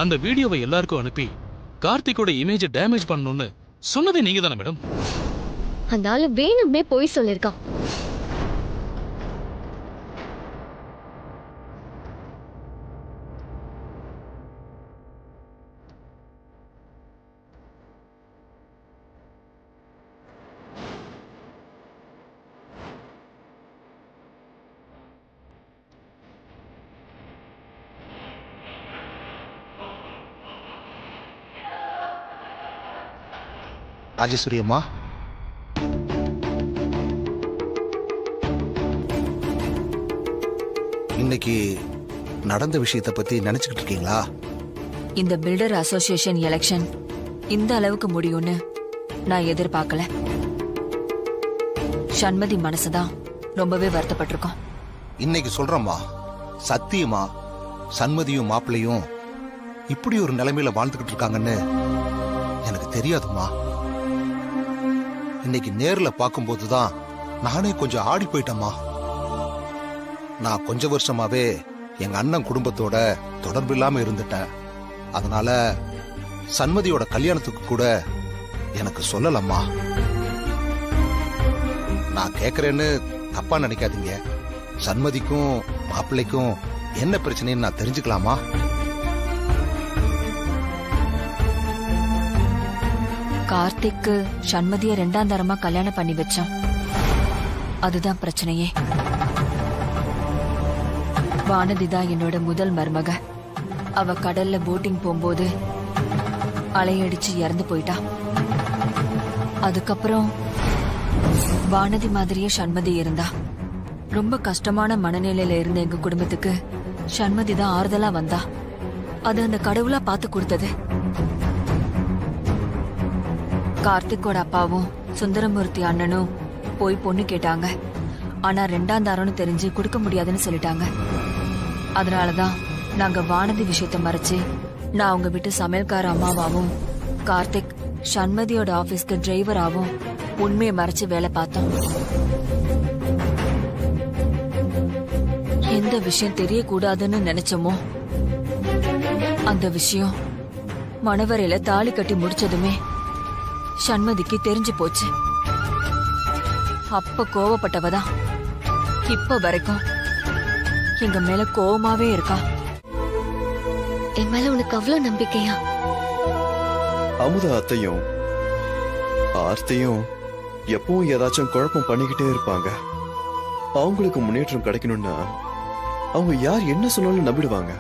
அந்த வீடியோவை எல்லாருக்கும் அனுப்பி கார்த்திகோட இமேஜை டேமேஜ் பண்ணணும்னு சொன்னதே நீங்க தானே மேடம்? அந்த ஆளு வேணுமே போய் சொல்லிருக்கான். ராஜேஸ்வரி அம்மா, இன்னைக்கு நடந்த விஷயத்தை பத்தி நினைச்சுக்கிட்டு இருக்கீங்களா? இந்த பில்டர் அசோசியேஷன் எலெக்ஷன் இந்த அளவுக்கு முடியும்னு நான் எதிர்பார்க்கல. சண்மதி மனசுதான் ரொம்பவே வருத்தப்பட்டிருக்கோம். இன்னைக்கு சொல்றம்மா, சத்தியமா சண்மதியும் மாப்பிள்ளையும் இப்படி ஒரு நிலைமையில வாழ்ந்துகிட்டு இருக்காங்கன்னு எனக்கு தெரியாதுமா. இன்னைக்கு நேர்ல பார்க்கும்போதுதான் நானே கொஞ்சம் ஆடி போயிட்டேம்மா. நான் கொஞ்ச வருஷமாவே எங்க அண்ணன் குடும்பத்தோட தொடர்பு இல்லாம இருந்துட்டேன். அதனால சண்மதியோட கல்யாணத்துக்கு கூட எனக்கு சொல்லலம்மா. நான் கேக்குறேன்னு தப்பா நினைக்காதீங்க. சண்மதிக்கும் மாப்பிள்ளைக்கும் என்ன பிரச்சனைன்னு நான் தெரிஞ்சுக்கலாமா? கார்த்திக்கு சண்மதிய 2ஆம் தரமா கல்யாணம் பண்ணி வச்சான். அதுதான் பிரச்சனையே. வானதி தான் என்னோட முதல் மருமக. அவ கடல்ல போட்டிங் போகும்போது அலையடிச்சு இறந்து போயிட்டா. அதுக்கப்புறம் வானதி மாதிரியே சண்மதி இருந்தா. ரொம்ப கஷ்டமான மனநிலையில இருந்த எங்க குடும்பத்துக்கு சண்மதி தான் ஆறுதலா வந்தா. அது அந்த கடவுளா பார்த்து கொடுத்தது. கார்த்திக்கோட அப்பாவும் சுந்தரமூர்த்தி அண்ணனும் போய் பொண்ணு கேட்டாங்க. ஆனா 2ஆம் தாரம்னு தெரிஞ்சு கொடுக்க முடியாதுன்னு சொல்லிட்டாங்க. அதனாலதான் நாங்க வானதி விஷயத்த மறைச்சு நான் அவங்க வீட்டு சமையல்கார அம்மாவாவும் கார்த்திக் சண்மதியோட ஆபீஸ்க்கு டிரைவராவும் உண்மையை மறைச்சு வேலை பார்த்தோம். எந்த விஷயம் தெரியக்கூடாதுன்னு நினைச்சோமோ அந்த விஷயம் மணவரையில தாலி கட்டி முடிச்சதுமே சண்மதிக்கு தெரிஞ்சு போச்சு. அப்ப கோவப்பட்டவதான் இப்ப வரைக்கும் எங்க மேல கோவமாவே இருக்கா. என் மேல உனக்கு அவ்வளவு நம்பிக்கையா? அமுதா அத்தையும் ஆர்த்தியும் எப்பவும் ஏதாச்சும் குழப்பம் பண்ணிக்கிட்டே இருப்பாங்க. அவங்களுக்கு முன்னேற்றம் கிடைக்கணும்னா அவங்க யார் என்ன சொன்னாலும் நம்பிடுவாங்க.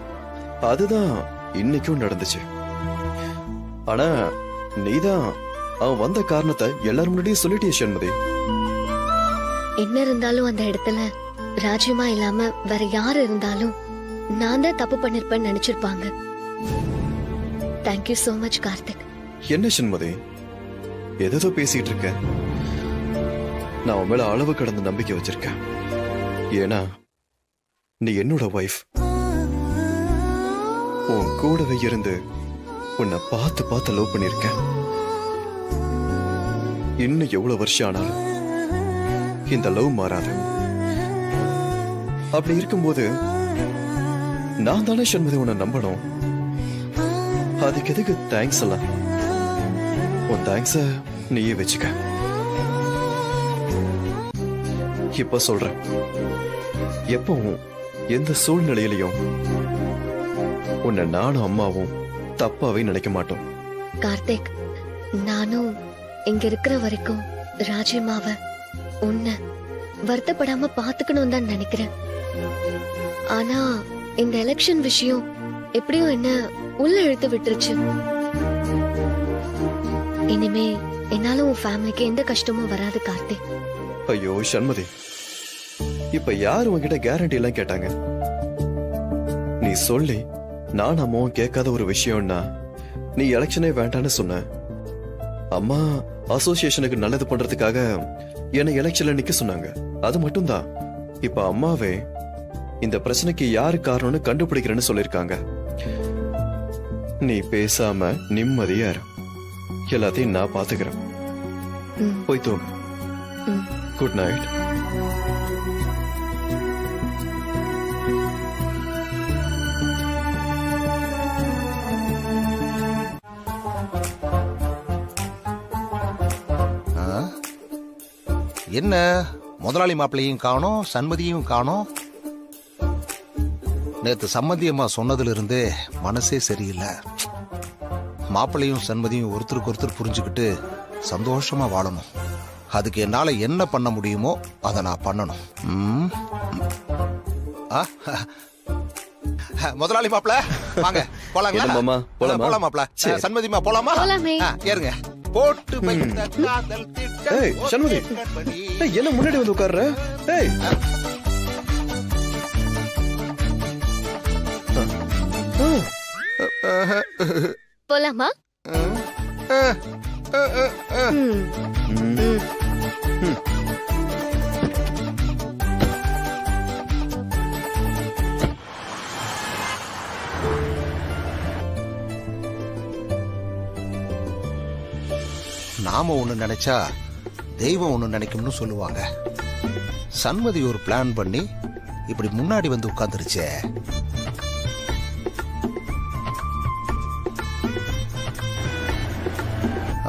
அதுதான் இன்னைக்கும் நடந்துச்சு. ஆனா நீதான் அவன் வந்த காரணத்தை எல்லாரும் முன்னாடியே சொல்லிட்டிய சண்மதி. என்ன இருந்தாலும் அந்த இடத்துல ராஜ்யமா இல்லாம வேற யாரு இருந்தாலும் நான் தான் தப்பு பண்ணிருப்பேன்னு நினைச்சிருப்பாங்க. Thank you so much Karthik. என்ன சண்மதி ஏதோ பேசிட்டு இருக்க? நான் உன் மேல அளவு கடந்த நம்பிக்கை வச்சிருக்கேன். ஏன்னா நீ என்னோட வைஃப். உன் கூடவே இருந்து உன்னை பார்த்து பார்த்து லவ் பண்ணிருக்கேன். இன்னும் எவ்வளவு வருஷம் ஆனாலும் இந்த லவ் மாறாது. அப்படி இருக்கும்போது நான் தானே சண்மதி உன்னை நம்பணும். அதுக்கு எதுக்கு தேங்க்ஸ் எல்லாம்? உன் தேங்க்ஸ நீயே வச்சுக்க. இப்ப சொல்றேன், எப்பவும் எந்த சூழ்நிலையிலையும் உன்னை நானும் அம்மாவும் தப்பாவே நினைக்க மாட்டோம். கார்த்திக், நானும் இங்க இருக்கிற வரைக்கும் ராஜ்யமாவ உன்னை வருத்தப்படாம பாத்துக்கணும் தான் நினைக்கிறேன். ஆனா இந்த எலெக்ஷன் விஷயம் எப்படியோ என்ன உள்ள இழுத்து விட்டுருச்சு. இனிமே என்னால உன் ஃபேமிலிக்கு எந்த கஷ்டமும் வராது கார்த்திக். ஐயோ சண்மதி, இப்ப யாரு உன்கிட்ட கேரண்டி எல்லாம் கேட்டாங்க? நீ சொல்லி நான் அம்மாவும் கேட்காத ஒரு விஷயம்னா நீ எலெக்ஷனே வேண்டான்னு சொன்ன. அம்மா அசோசியேஷனுக்கு நல்லது பண்றதுக்காக என்னை எலெக்ஷன்ல நிக்க சொன்னாங்க. அது மட்டும்தான். இப்ப அம்மாவே இந்த பிரச்சனைக்கு யாரு காரணம்னு கண்டுபிடிக்கிறேன்னு சொல்லிருக்காங்க. நீ பேசாம நிம்மதியா இரு. எல்லாத்தையும் நான் பாத்துக்கிறேன். போய் தூங்கு. Good night. என்ன முதலாளி மாப்பிள்ளையும் காணோம், சண்மதியும் காணோம். நேத்து சம்மந்தி அம்மா சொன்னதுல இருந்தே மனசே சரியில்லை. மாப்பிள்ளையும் சண்மதியும் ஒருத்தருக்கு ஒருத்தர் புரிஞ்சுக்கிட்டு சந்தோஷமா வாழணும். அதுக்கு என்னால என்ன பண்ண முடியுமோ அதை நான் பண்ணணும். முதலாளி மாப்பிள்ள வாங்க போலாங்களா? என்ன மாமா, போலாமா? போலாம் மாப்பிள்ள. சரி. சண்மதிமா போலாமா? போலாமே. ஏறுங்க. போட்டு வைத்த காதல் திட்டம் ஏய் சண்முதி, ஒற்றைப்படி. ஏய், என்ன முன்னாடி வந்து உட்கார்ற? ஏய் போலாமா? ம். ம். நாம ஒண்ணு நினைச்சா தெய்வம் ஒண்ணு நினைக்கும்னு சொல்லுவாங்க. சண்மதி ஒரு பிளான் பண்ணி இப்படி முன்னாடி வந்து உட்கார்ந்துருச்சே.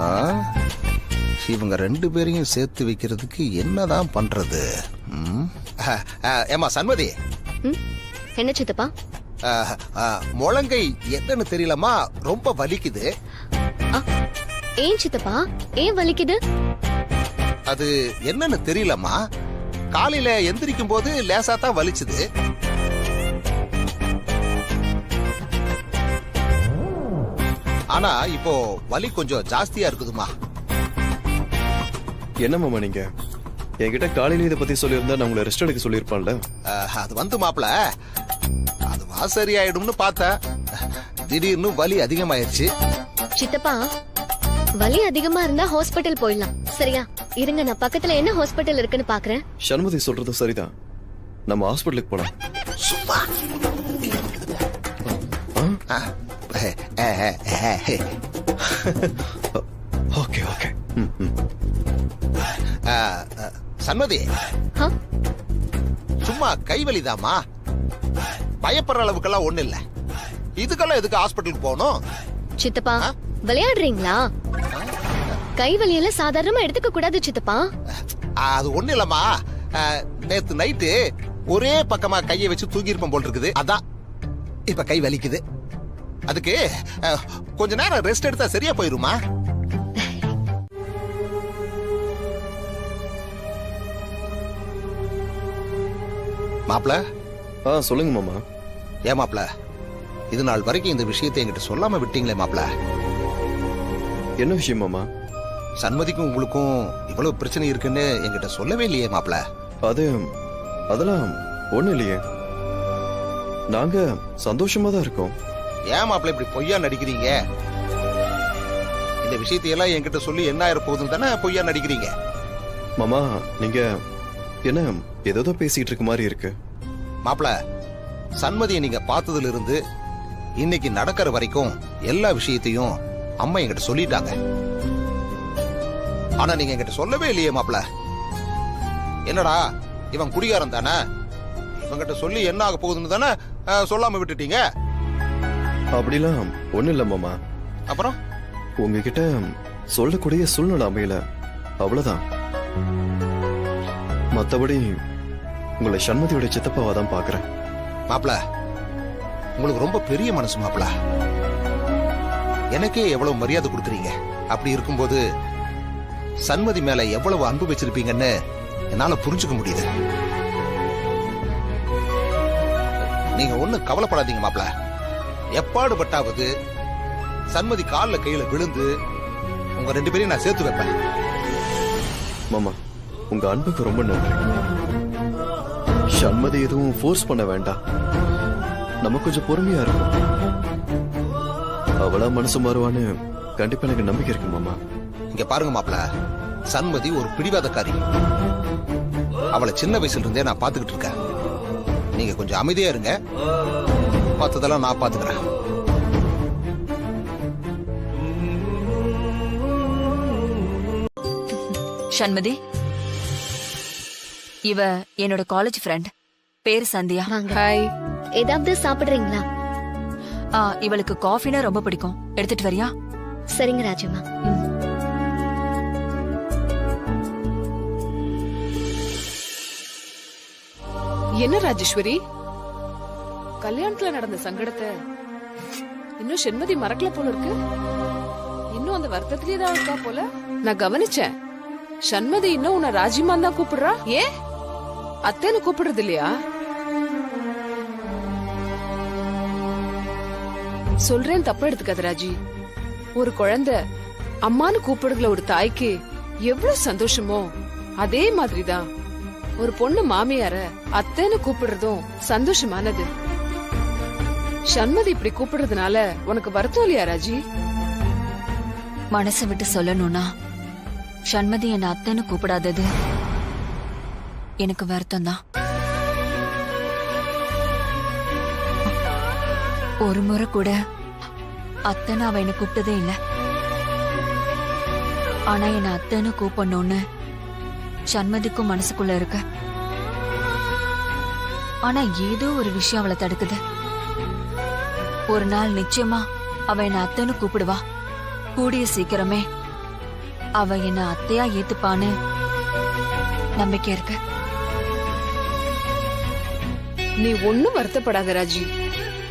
ஆ, இவங்க ரெண்டு பேரையும் சேர்த்து வைக்கிறதுக்கு என்னதான் பண்றது? ஏமா சண்மதி, ம். என்ன சித்தப்பா? முழங்கை என்னன்னு தெரியலமா, ரொம்ப வலிக்குது. ஏன் சித்தப்பா, ஏன் வலிக்குது? அது என்னன்னு தெரியலமா, காலையில எந்திரிக்கும் போது லேசா தான் வலிச்சுது. ஆனா இப்போ வலி கொஞ்சம் ஜாஸ்தியா இருக்குதுமா. என்ன மாமா நீங்க என்கிட்ட காலையில இதை பத்தி சொல்லியிருந்தா நான் உங்களை ரெஸ்ட் எடுக்க சொல்லியிருப்பான்ல. அது வந்து மாப்பிள, அதுவா சரியாயிடும்னு பார்த்தேன். திடீர்னு வலி அதிகமாயிருச்சு. சித்தப்பா, வலி அதிகமா இருந்தா ஹாஸ்பிடல் போயிடலாம். சரியா? இருங்க, நான் பக்கத்துல என்ன ஹாஸ்பிடல் இருக்குன்னு பாக்குறேன். சண்முதி சொல்றது சரிதான், நம்ம ஹாஸ்பிட்டலுக்கு போலாம். சும்மா ஓகே ஓகே. சண்மதி, ஆ? சும்மா கைவலிதாமா, பயப்படுற அளவுக்கெல்லாம் ஒண்ணு இல்ல. இதுக்கெல்லாம் எதுக்கு ஹாஸ்பிட்டலுக்கு போகணும்? சித்தப்பா, விளையாடுறீங்களா? கை வலியெல்லாம் சாதாரணமா எடுத்துக்க கூடாது சித்தப்பா. அது ஒண்ணு இல்லம்மா, நேத்து நைட்டு ஒரே பக்கமா கையை வச்சு தூங்கி இருப்பேன் போல் இருக்குது. அதான் இப்ப கை வலிக்குது. அதுக்கு கொஞ்ச நேரம் ரெஸ்ட் எடுத்தா சரியா போயிருமா? மாப்ள, சொல்லுங்க மாமா. ஏன் மாப்ள, இது நாள் வரைக்கும் இந்த விஷயத்தை என்கிட்ட சொல்லாம விட்டீங்களே மாப்ள. என்ன விஷயம் மாமா? சண்மதிக்கும் உங்களுக்கும் இவ்வளவு பிரச்சனை இருக்குன்னு என்கிட்ட சொல்லவே இல்லையே மாப்ள. அதெல்லாம் ஒண்ணு இல்லையே, நாங்க சந்தோஷமா தான் இருக்கோம். ஏன் மாப்ள இப்படி பொய்யா நடிக்கிறீங்க? இந்த விஷயத்தையெல்லாம் என்கிட்ட சொல்லி என்ன ஆயிர போகுதுன்னு தானே பொய்யா நடிக்கிறீங்க. மாமா நீங்க என்ன ஏதோ பேசிட்டு இருக்க மாதிரி இருக்கு. மாப்ள, சண்மதியை நீங்க பார்த்ததுல இருந்து இன்னைக்கு நடக்கிற வரைக்கும் எல்லா விஷயத்தையும் அம்மா என்கிட்ட சொல்லிட்டாங்க. ஆனா நீங்க என்கிட்ட சொல்லவே இல்லையே மாப்ள. என்னடா இவன் குடிகாரன் தானே, இவங்கிட்ட சொல்லி என்ன ஆக போகுதுன்னு தானே சொல்லாம விட்டுட்டீங்க. அப்படிலாம் ஒண்ணு இல்ல மாமா. அப்புறம் உங்ககிட்ட சொல்லக்கூடிய சூழ்நிலை அமையல, அவ்வளவுதான். மத்தபடி உங்களை சண்மதியோட சித்தப்பாவா தான் பாக்குறேன். மாப்ள, உங்களுக்கு ரொம்ப பெரிய மனசு மாப்ள. எனக்கே எவ்வளவு மரியாதை கொடுக்குறீங்க. அப்படி இருக்கும்போது சண்மதி மேல எவ்வளவு அன்பு வச்சிருப்பீங்கன்னு என்னால புரிஞ்சுக்க முடியுது. நீங்க ஒண்ணு கவலைப்படாதீங்க மாப்ள. எப்பாடு பட்டாவது சண்மதி கால்ல கையில விழுந்து உங்க ரெண்டு பேரையும் நான் சேர்த்து வைப்பேன். மாமா உங்க அன்புக்கு ரொம்ப நன்றி. சண்மதி எதுவும் ஃபோர்ஸ் பண்ண வேண்டாம், நம்ம கொஞ்சம் பொறுமையா இருக்கும். அவளா மனசு மாறுவான்னு கண்டிப்பா எனக்கு நம்பிக்கை இருக்கு மாமா. இங்க பாருங்க மாப்ள, சண்மதி ஒரு பிடிவாதக்காரி. அவளை சின்ன வயசுல இருந்தே நான் பாத்துக்கிட்டு இருக்கேன். நீங்க கொஞ்சம் அமைதியா இருங்க, மத்ததெல்லாம் நான் பாத்துக்கிறேன். சண்மதி, இவ என்னோட காலேஜ் ஃப்ரெண்ட், பேரு சந்தியா. வாங்க. ஏதாவது சாப்பிடுறீங்களா? இவளுக்கு காஃபினா ரொம்ப பிடிக்கும், எடுத்துட்டு வரியா? சரிங்க ராஜம்மா. ம். ஆ, சண்மதி, இவ என்னோட காலேஜ் ஃப்ரெண்ட், பேரு சந்தியா. இவளுக்கு காஃபினா ரொம்ப பிடிக்கும், எடுத்துட்டு வரியா? சரிங்க ராஜம்மா. ம். ம். என்ன ராஜேஸ்வரி, கல்யாணத்துல நடந்த சங்கடத்தை இன்னும் செண்மதி மறக்கல போல இருக்கு. இன்னும் அந்த வருத்தத்திலே தான் இருக்கா போல. நான் கவனிச்சேன். சண்மதி இன்னும் உன்னை ராஜிமான் தான் கூப்பிடுறா. ஏன் அத்தைன்னு கூப்பிடுறது இல்லையா? சொல்றேன், தப்பா எடுத்துக்காத ராஜி. ஒரு குழந்தை அம்மான்னு கூப்பிடுறதுல ஒரு தாய்க்கு எவ்வளவு சந்தோஷமோ அதே மாதிரிதான் ஒரு பொண்ணு மாமியார அத்தைன்னு கூப்பிடுறதும் சந்தோஷமானது. சண்மதி இப்படி கூப்பிடுறதுனால உனக்கு வருத்தம் இல்லையா ராஜி? மனசை விட்டு சொல்லணும்னா சண்மதி என்ன அத்தைன்னு கூப்பிடாதது எனக்கு வருத்தம் தான். ஒரு முறை கூட அத்தைன்னு அவ என்ன கூப்பிட்டதே இல்ல. ஆனா என்ன அத்தைன்னு கூப்பிடணும்னு சண்மதிக்கும் மனசுக்குள்ள இருக்கு. ஆனா ஏதோ ஒரு விஷயம் அவளை தடுக்குது. ஒரு நாள் நிச்சயமா அவ என்ன அத்தைன்னு கூப்பிடுவா. கூடிய சீக்கிரமே அவ என்ன அத்தையா ஏத்துப்பான்னு நம்பிக்கை இருக்கு. நீ ஒண்ணும் வருத்தப்படாத ராஜி.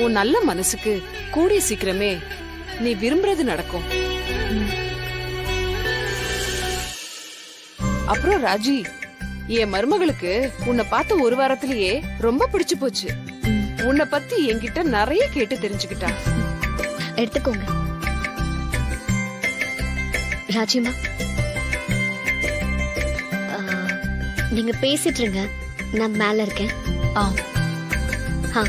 உன் நல்ல மனசுக்கு கூடிய சீக்கிரமே நீ விரும்புறது நடக்கும். அப்புறம் ராஜி, என் மருமகளுக்கு உன்னை பார்த்த ஒரு வாரத்திலேயே ரொம்ப பிடிச்சு போச்சு. உன்னை பத்தி என்கிட்ட நிறைய கேட்டு தெரிஞ்சுக்கிட்டா. எடுத்துக்கோங்க ராஜிமா. நீங்க பேசிட்டு இருங்க, நான் மேல இருக்கேன். ஆ ஆ.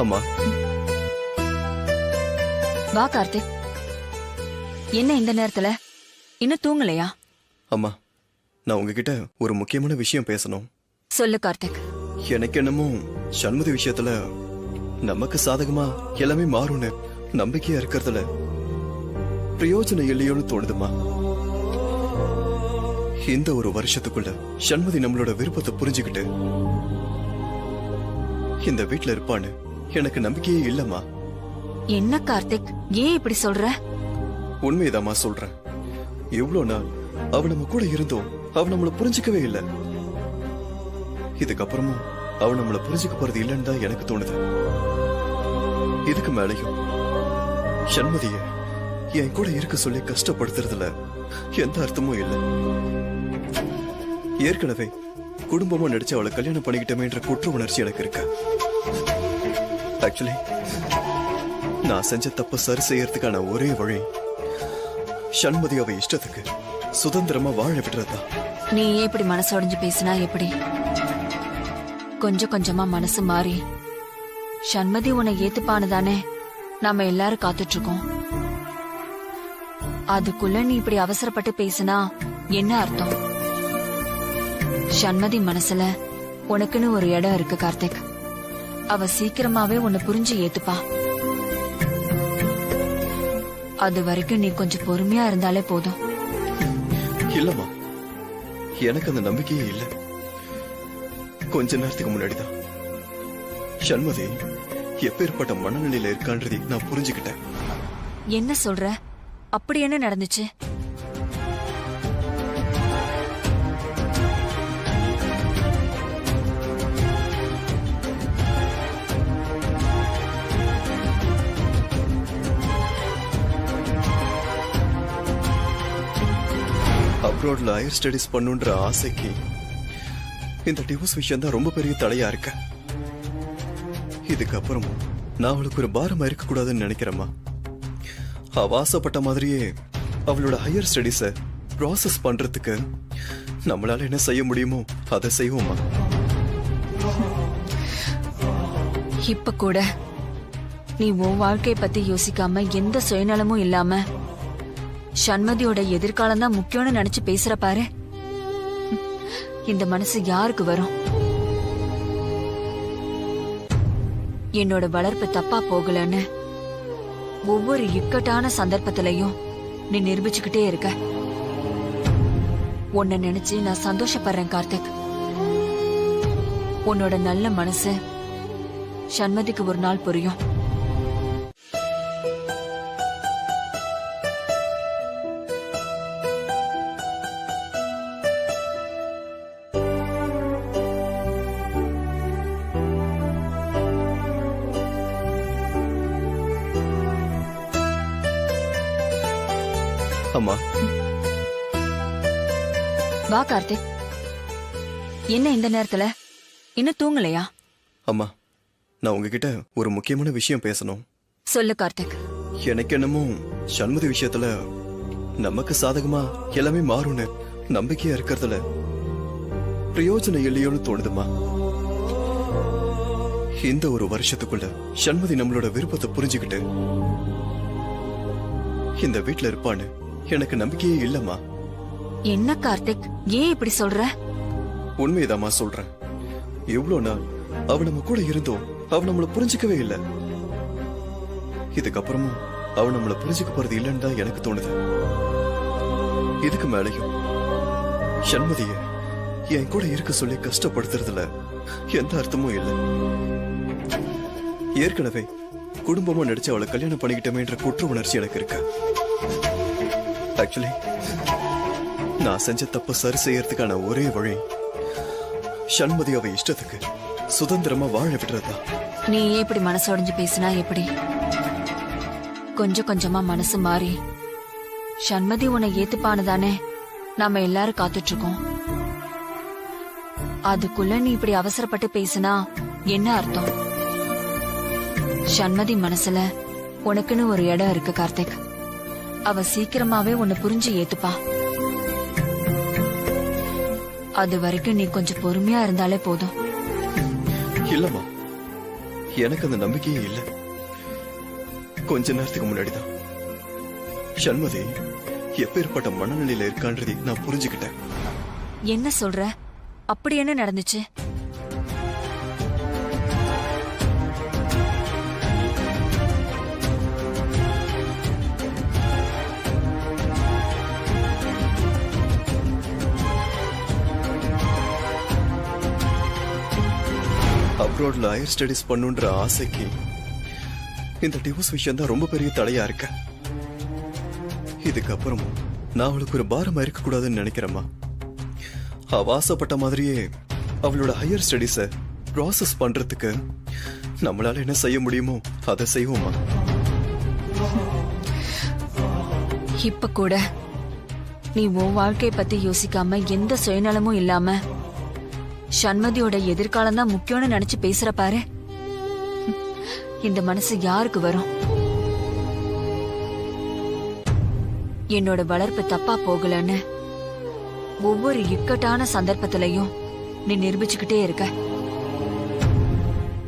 அம்மா, வா கார்த்திக். என்ன இந்த நேரத்துல இன்னும் தூங்கலையா? அம்மா, நான் உங்ககிட்ட ஒரு முக்கியமான விஷயம் பேசணும். சொல்லு கார்த்திக். எனக்கு என்னமோ சண்மதி விஷயத்துல நமக்கு சாதகமா எல்லாமே மாறும்னு நம்பிக்கையா இருக்கிறதுல பிரயோஜனம் இல்லையோன்னு தோணுதுமா. இந்த ஒரு வருஷத்துக்குள்ள சண்மதி நம்மளோட விருப்பத்தை புரிஞ்சுக்கிட்டு இந்த வீட்டுல இருப்பான்னு எனக்கு நம்பிக்கையே இல்லம்மா. என்ன கார்த்திக், ஏன் இப்படி சொல்ற? உண்மைதாம்மா சொல்றேன். எவ்வளவு நாள் அவ நம்ம கூட இருந்தோம், அவ நம்மள புரிஞ்சுக்கவே இல்லை. இதுக்கப்புறமும் அவ நம்மள புரிஞ்சுக்க போறது இல்லைன்னு தான் எனக்கு தோணுது. இதுக்கு மேலையும் சண்மதிய என் கூட இருக்க சொல்லி கஷ்டப்படுத்துறதுல எந்த அர்த்தமும் இல்லை. ஏற்கனவே குடும்பமா நடிச்சு அவளை கல்யாணம் பண்ணிக்கிட்டமேன்ற குற்ற உணர்ச்சி எனக்கு இருக்கு. ஆக்சுவலி நான் செஞ்ச தப்பு சரி செய்யறதுக்கான ஒரே வழி சண்மதி அவ இஷ்டத்துக்கு சுதந்திரமா வாழ விடுறதா. நீ ஏன் இப்படி மனசு உடைஞ்சு பேசினா எப்படி? கொஞ்சம் கொஞ்சமா மனசு மாறி சண்மதி உன்னை ஏத்துப்பானுதானே நாம எல்லாரும் காத்துட்டு இருக்கோம். அதுக்குள்ள நீ இப்படி அவசரப்பட்டு பேசினா என்ன அர்த்தம்? சண்மதி மனசுல உனக்குன்னு ஒரு இடம் இருக்கு கார்த்திக். அவ சீக்கிரமாவே உன்னை புரிஞ்சு ஏத்துப்பா. அது வரைக்கும் நீ கொஞ்சம் பொறுமையா இருந்தாலே போதும். இல்லம்மா, எனக்கு அந்த நம்பிக்கையே இல்லை. கொஞ்ச நேரத்துக்கு முன்னாடிதான் சண்மதி எப்பேற்பட்ட மனநிலையில இருக்கான்றதை நான் புரிஞ்சுக்கிட்டேன். என்ன சொல்ற? அப்படி என்ன நடந்துச்சு? அப்ராட்ல ஹையர் ஸ்டடிஸ் பண்ணுன்ற ஆசைக்கு இந்த டிவோர்ஸ் விஷயம் தான் ரொம்ப பெரிய தடையா இருக்கு. இதுக்கப்புறம் நான் அவளுக்கு ஒரு பாரமா இருக்க கூடாதுன்னு நினைக்கிறேம்மா. அவ ஆசைப்பட்ட மாதிரியே அவளோட ஹையர் ஸ்டடிஸ ப்ராசஸ் பண்றதுக்கு நம்மளால என்ன செய்ய முடியுமோ அதை செய்வோமா. இப்ப கூட நீ உன் வாழ்க்கைய பத்தி யோசிக்காம எந்த சுயநலமும் இல்லாம சண்மதியோட எதிர்காலம் தான் முக்கியம்னு நினைச்சு பேசுற பாரு. இந்த மனசு யாருக்கு வரும்? என்னோட வளர்ப்பு தப்பா போகலன்னு ஒவ்வொரு இக்கட்டான சந்தர்ப்பத்திலையும் நீ நிரூபிச்சுக்கிட்டே இருக்க. உன்னை நினைச்சு நான் சந்தோஷப்படுறேன் கார்த்திக். உன்னோட நல்ல மனசு சண்மதிக்கு ஒரு நாள் புரியும். அம்மா, வா கார்த்திக். என்ன இந்த நேரத்துல இன்னும் தூங்கலையா? அம்மா, நான் உங்ககிட்ட ஒரு முக்கியமான விஷயம் பேசணும். சொல்லு கார்த்திக். எனக்கு என்னமோ சண்முதி விஷயத்துல நமக்கு சாதகமா எல்லாமே மாறும்னு நம்பிக்கையா இருக்கிறதுல பிரயோஜனம் இல்லையோன்னு தோணுதுமா. இந்த ஒரு வருஷத்துக்குள்ள சண்முதி நம்மளோட விருப்பத்தை புரிஞ்சுக்கிட்டு இந்த வீட்டுல இருப்பான்னு எனக்கு நம்பிக்கையே இல்லம்மா. என்ன கார்த்திக், ஏன் இப்படி சொல்ற? உண்மைதாம்மா சொல்றேன். இவ்வளவு நாள் அவ நம்ம கூட இருந்தோம், அவ நம்மள புரிஞ்சுக்கவே இல்லை. இதுக்கப்புறமும் அவ நம்மள புரிஞ்சுக்க போறது இல்லைன்னு தான் எனக்கு தோணுது. இதுக்கு மேலையும் சண்மதிய என் கூட இருக்க சொல்லி கஷ்டப்படுத்துறதுல எந்த அர்த்தமும் இல்லை. ஏற்கனவே குடும்பமா நடிச்சு அவளை கல்யாணம் பண்ணிக்கிட்டமேன்ற குற்ற உணர்ச்சி எனக்கு இருக்கு. ஆக்சுவலி நான் செஞ்ச தப்ப சரி செய்யறதுக்கான ஒரே வழி சண்மதி அவ இஷ்டத்துக்கு சுதந்திரமா வாழ விடுறதா. நீ ஏன் இப்படி மனசோடைஞ்சு பேசினா எப்படி? கொஞ்சம் கொஞ்சமா மனசு மாறி சண்மதி உன்னை ஏத்துப்பானுதானே நாம எல்லாரும் காத்துட்டு இருக்கோம். அதுக்குள்ள நீ இப்படி அவசரப்பட்டு பேசினா என்ன அர்த்தம்? சண்மதி மனசுல உனக்குன்னு ஒரு இடம் இருக்கு கார்த்திக். அவ சீக்கிரமாவே உன்னை புரிஞ்சு ஏத்துப்பா. அது வரைக்கும் நீ கொஞ்சம் பொறுமையா இருந்தாலே போதும். இல்லம்மா, எனக்கு அந்த நம்பிக்கையே இல்லை. கொஞ்ச நேரத்துக்கு முன்னாடிதான் சண்மதி எப்பேற்பட்ட மனநிலையில இருக்கான்றதை நான் புரிஞ்சுக்கிட்டேன். என்ன சொல்ற? அப்படி என்ன நடந்துச்சு? அப்ராட்ல ஹையர் ஸ்டடிஸ் பண்ணுன்ற ஆசைக்கு இந்த டிவோர்ஸ் விஷயம் தான் ரொம்ப பெரிய தடையா இருக்க. இதுக்கப்புறம் நான் அவளுக்கு ஒரு பாரமா இருக்க கூடாதுன்னு நினைக்கிறேம்மா. அவ ஆசைப்பட்ட மாதிரியே அவளோட ஹையர் ஸ்டடிஸ ப்ராசஸ் பண்றதுக்கு நம்மளால என்ன செய்ய முடியுமோ அதை செய்வோமா. இப்ப கூட நீ உன் வாழ்க்கைய பத்தி யோசிக்காம எந்த சுயநலமும் இல்லாம சண்மதியோட எதிர்காலம் தான் முக்கியம்னு நினைச்சு பேசுற பாரு. இந்த மனசு யாருக்கு வரும்? என்னோட வளர்ப்பு தப்பா போகலன்னு ஒவ்வொரு இக்கட்டான சந்தர்ப்பத்திலையும் நீ நிரூபிச்சுக்கிட்டே இருக்க.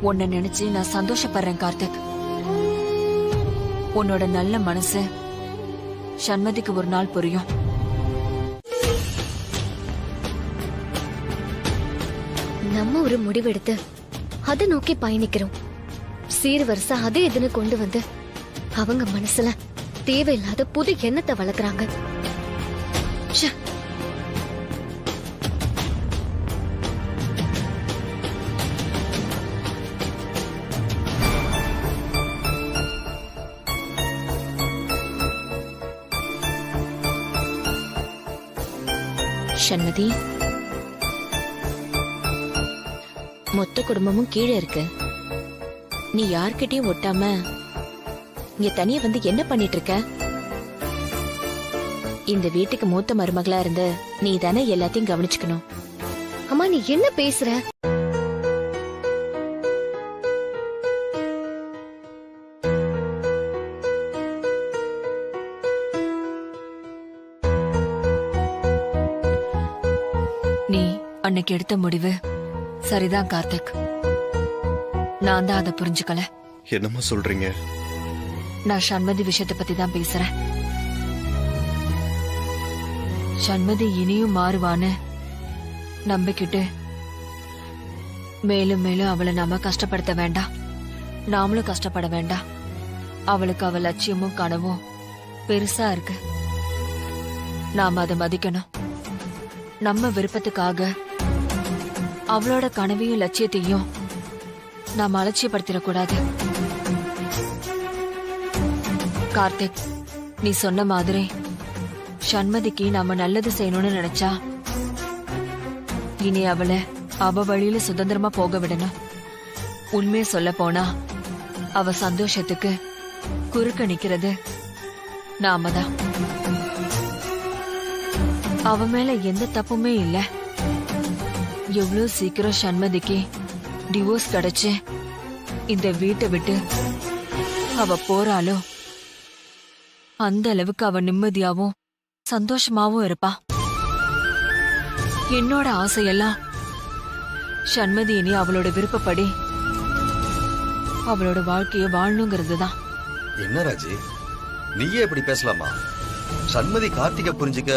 உன்னை நினைச்சு நான் சந்தோஷப்படுறேன் கார்த்திக். உன்னோட நல்ல மனசு சண்மதிக்கு ஒரு நாள் புரியும். நம்ம ஒரு முடிவெடுத்து அதை நோக்கி பயணிக்கிறோம். சீர்வரிசை அது இதுன்னு கொண்டு வந்து அவங்க மனசுல தேவையில்லாத புது எண்ணத்தை வளர்க்கறாங்க. ச்சே. சண்மதி, மொத்த குடும்பமும் கீழே இருக்கு. நீ யார்கிட்டயும் ஒட்டாம இங்க தனியா வந்து என்ன பண்ணிட்டு இருக்க? இந்த வீட்டுக்கு மூத்த மருமகளா இருந்து நீ தானே எல்லாத்தையும் கவனிச்சுக்கணும். அம்மா, நீ என்ன பேசுற? நீ அன்னைக்கு எடுத்த முடிவு சரிதான் கார்த்திக். நான் தான் அதை புரிஞ்சுக்கல. என்னம்மா சொல்றீங்க? நான் சண்மதி விஷயத்தை பத்தி தான் பேசுறேன். சண்மதி இனியும் மாறுவான்னு நம்பிக்கிட்டு மேலும் மேலும் அவளை நாம கஷ்டப்படுத்த வேண்டாம். நாமளும் கஷ்டப்பட வேண்டாம். அவளுக்கு அவ லட்சியமும் கனவும் பெருசா இருக்கு. நாம அதை மதிக்கணும். நம்ம விருப்பத்துக்காக அவளோட கனவையும் லட்சியத்தையும் நாம அலட்சியப்படுத்திடக்கூடாது. கார்த்திக், நீ சொன்ன மாதிரி சண்மதிக்கு நாம நல்லது செய்யணும்னு நினைச்சா இனி அவளை அவ வழியில சுதந்திரமா போக விடணும். உண்மையை சொல்ல போனா அவ சந்தோஷத்துக்கு குறுக்க நிக்கிறது நாம தான். அவ மேல எந்த தப்புமே இல்ல. எவ்வளவு சீக்கிரம் சண்மதிக்கு டிவோர்ஸ் கிடைச்சு இந்த வீட்டை விட்டு அவ போறாளோ அந்த அளவுக்கு அவ நிம்மதியாவும் சந்தோஷமாவும் இருப்பா. என்னோட ஆசையெல்லாம் சண்மதி இனி அவளோட விருப்பப்படி அவளோட வாழ்க்கைய வாழணுங்கிறது தான். என்ன ராஜி, நீயே இப்படி பேசலாமா? சண்மதி கார்த்திகை புரிஞ்சுக்க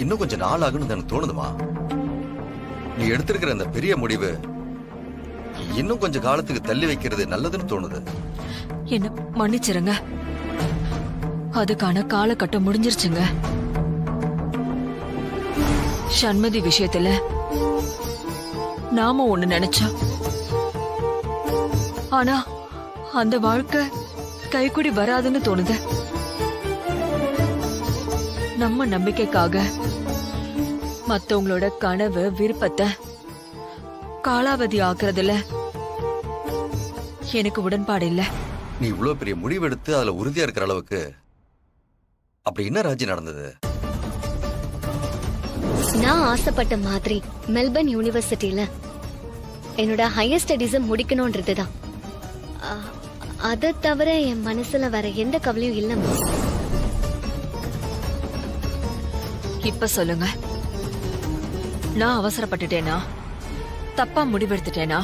இன்னும் கொஞ்சம் நாள் ஆகுன்னு எனக்கு தோணுதுமா. நீ எடுத்திருக்கிற அந்த பெரிய முடிவு இன்னும் கொஞ்சம் காலத்துக்கு தள்ளி வைக்கிறது நல்லதுன்னு தோணுது. என்ன மன்னிச்சிருங்க, அதுக்கான காலகட்டம் முடிஞ்சிருச்சுங்க. சண்மதி விஷயத்துல நாம ஒண்ணு நினைச்சோம். ஆனா அந்த வாழ்க்கை கைக்குடி வராதுன்னு தோணுது. நம்ம நம்பிக்கைக்காக மத்தவங்களோட கனவு விருப்பத்தை காலாவதி ஆக்குறதுல எனக்கு உடன்பாடு இல்ல. நீ இவ்வளவு பெரிய முடிவு எடுத்து அதுல உறுதியா இருக்கிற அளவுக்கு அப்படி என்ன ராஜி நடந்தது? நான் ஆசைப்பட்ட மாதிரி மெல்பர்ன் யூனிவர்சிட்டியில என்னோட ஹையர் ஸ்டடீஸ முடிக்கணும்ன்றதுதான். அதை தவிர என் மனசுல வேற எந்த கவலையும் இல்லம்மா. இப்ப சொல்லுங்க, நான் அவசரப்பட்டுட்டேனா? தப்பா முடிவெடுத்துட்டேனா?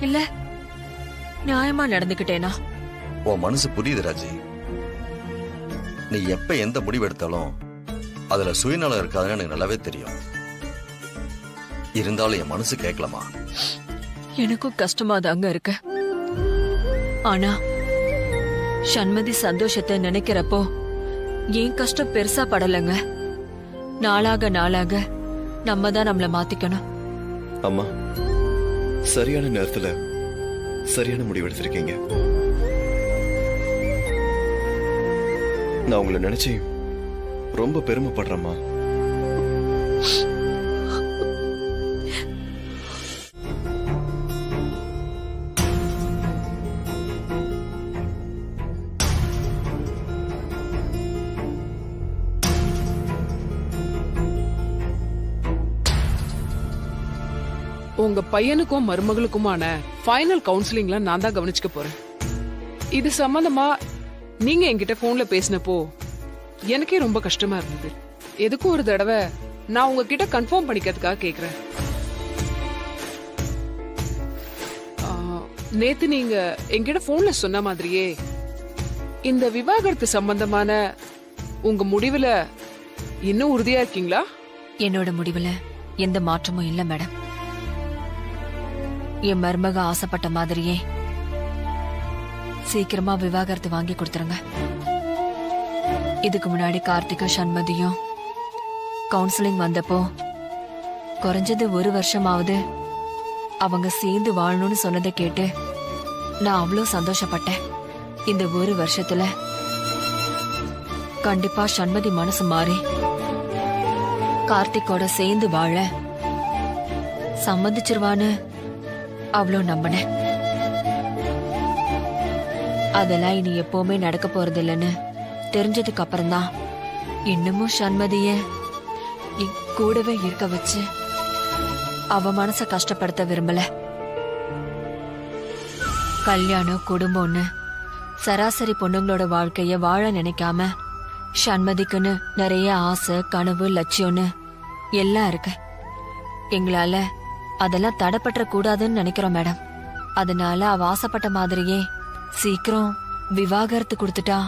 இல்ல நியாயமா நடந்துக்கிட்டேனா? உன் மனசு புரியுது ராஜி. நீ எப்ப எந்த முடிவு எடுத்தாலும் அதுல சுயநலம் இருக்காதுன்னு எனக்கு நல்லாவே தெரியும். இருந்தாலும் என் மனசு கேட்கலாமா? எனக்கும் கஷ்டமா தாங்க இருக்கு. ஆனா சண்மதி சந்தோஷத்தை நினைக்கிறப்போ ஏன் கஷ்டம் பெருசா படலங்க. நாளாக நாளாக நம்ம தான் நம்மள மாத்திக்கணும். அம்மா, சரியான நேரத்துல சரியான முடிவு எடுத்திருக்கீங்க. நான் உங்களை நினைச்சு ரொம்ப பெருமைப்படுறேம்மா. உங்க பையனுக்கும் மருமகளுக்குமான ஃபைனல் கவுன்சிலிங்ல நான் தான் கவனிச்சுக்க போறேன். இது சம்பந்தமா நீங்க என்கிட்ட போன்ல பேசினப்போ எனக்கே ரொம்ப கஷ்டமா இருந்தது. எதுக்கும் ஒரு தடவை நான் உங்ககிட்ட கன்ஃபார்ம் பண்ணிக்கிறதுக்காக கேக்குறேன். நேத்து நீங்க என்கிட்ட போன்ல சொன்ன மாதிரியே இந்த விவாகரத்து சம்பந்தமான உங்க முடிவுல இன்னும் உறுதியா இருக்கீங்களா? என்னோட முடிவுல எந்த மாற்றமும் இல்ல மேடம். என் மருமக ஆசைப்பட்ட மாதிரியே சீக்கிரமா விவாகரத்து வாங்கி கொடுத்துருங்க. இதுக்கு முன்னாடி கார்த்திகா சண்மதியும் கவுன்சிலிங் வந்தப்போ குறைஞ்சது 1 வருஷமாவது அவங்க சேர்ந்து வாழணும்னு சொன்னதை கேட்டு நான் அவ்வளோ சந்தோஷப்பட்டேன். இந்த 1 வருஷத்துல கண்டிப்பா சண்மதி மனசு மாறி கார்த்திகோட சேர்ந்து வாழ சம்மதிச்சிருவான்னு அவ்வளோ நம்பினேன். அதெல்லாம் இனி எப்பவுமே நடக்க போறது இல்லைன்னு தெரிஞ்சதுக்கு அப்புறம்தான் இன்னமும் சண்மதிய கூடவே இருக்க வச்சு அவ மனச கஷ்டப்படுத்த விரும்பல. கல்யாணம் குடும்பம்னு சராசரி பொண்ணுங்களோட வாழ்க்கைய வாழ நினைக்காம சண்மதிக்குன்னு நிறைய ஆசை கனவு லட்சியம்னு எல்லாம் இருக்கு. எங்களால அதெல்லாம் தடைப்பற்ற கூடாதுன்னு நினைக்கிறோம் மேடம். அதனால அவ ஆசைப்பட்ட மாதிரியே சீக்கிரம் விவாகரத்து கொடுத்துட்டா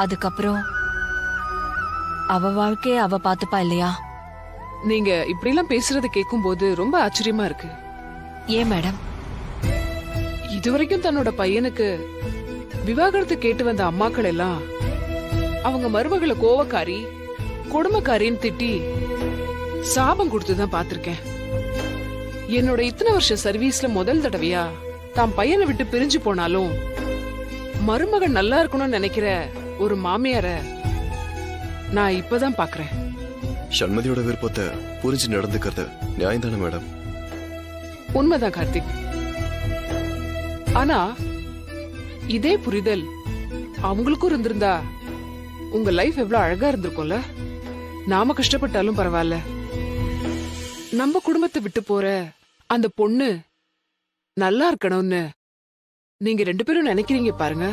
அதுக்கப்புறம் அவ வாழ்க்கைய அவ பாத்துப்பா இல்லையா? நீங்க இப்படி எல்லாம் பேசுறது கேட்கும் போது ரொம்ப ஆச்சரியமா இருக்கு. ஏன் மேடம்? இதுவரைக்கும் தன்னோட பையனுக்கு விவாகரத்து கேட்டு வந்த அம்மாக்கள் எல்லாம் அவங்க மருமகளை கோவக்காரி கொடுமைக்காரின்னு திட்டி சாபம் கொடுத்துதான் பாத்திருக்கேன். என்னோட இத்தனை வருஷ சர்வீஸ்ல முதல் தடவையா தான் பையனை விட்டு பிரிஞ்சு போனாலும் மருமகன் நல்லா இருக்கணும்னு நினைக்கிற ஒரு மாமியார நான் இப்பதான் பாக்குறேன். சண்மதியோட விருப்பத்தை புரிஞ்சு நடந்துக்கிறது நியாயம் தானே மேடம்? உண்மைதான் கார்த்திக். ஆனா இதே புரிதல் அவங்களுக்கும் இருந்திருந்தா உங்க லைஃப் எவ்வளவு அழகா இருந்திருக்கும்ல. நாம கஷ்டப்பட்டாலும் பரவாயில்ல, நம்ம குடும்பத்தை விட்டு போற அந்த பொண்ணு நல்லா இருக்கணும்னு நீங்க 2 பேரும் நினைக்கிறீங்க பாருங்க.